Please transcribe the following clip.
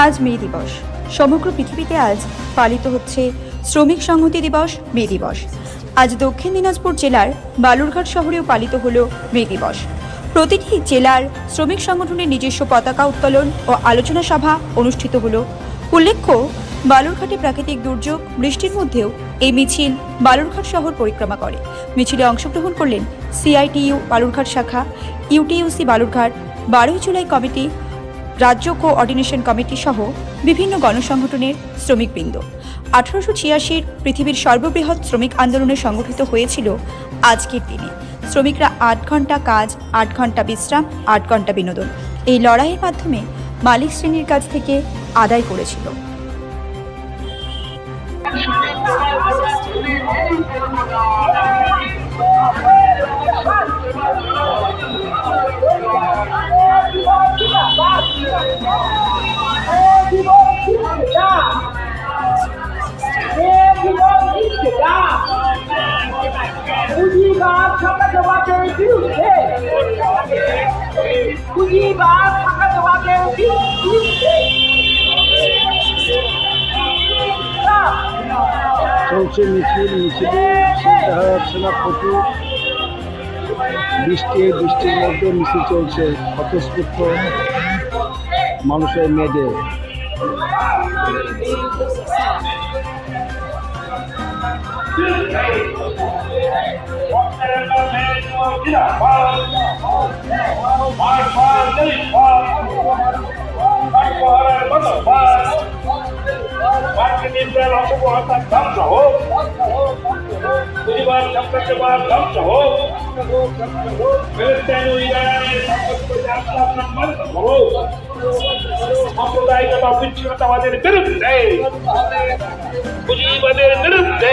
আজ মে দিবস। সমগ্র পৃথিবীতে আজ পালিত হচ্ছে শ্রমিক সংহতি দিবস, মে দিবস। আজ দক্ষিণ দিনাজপুর জেলার বালুরঘাট শহরেও পালিত হলো মে দিবস। প্রতিটি জেলার শ্রমিক সংগঠনের নিজস্ব পতাকা উত্তোলন ও আলোচনা সভা অনুষ্ঠিত হলো। উল্লেখ্য, বালুরঘাটে প্রাকৃতিক দুর্যোগ বৃষ্টির মধ্যেও এই মিছিল বালুরঘাট শহর পরিক্রমা করে। মিছিলে অংশগ্রহণ করলেন সিআইটিইউ বালুরঘাট শাখা, ইউটিইউসি বালুরঘাট, 12 জুলাই কমিটি, রাজ্য কোঅর্ডিনেশন কমিটি সহ বিভিন্ন গণসংগঠনের শ্রমিকবৃন্দ। 1886 পৃথিবীর সর্ববৃহৎ শ্রমিক আন্দোলনে সংগঠিত হয়েছিল আজকের দিনে। শ্রমিকরা 8 ঘন্টা কাজ, 8 ঘন্টা বিশ্রাম, 8 ঘন্টা বিনোদন, এই লড়াইয়ের মাধ্যমে মালিক শ্রেণীর কাছ থেকে আদায় করেছিল। চলছে মিছিলে দেখা যাচ্ছে না, প্রচুর বৃষ্টির মধ্যে মিছিল চলছে স্বতঃস্ফূর্ত মানুষের মেয়েদে। ধ্বংস হোক, পরিবার সম্পর্কবাদ ধ্বংস হোক, সাম্প্রদায়িকতা বিচ্ছিন্নতাবাদের বিরুদ্ধে, পুঁজিবাদের বিরুদ্ধে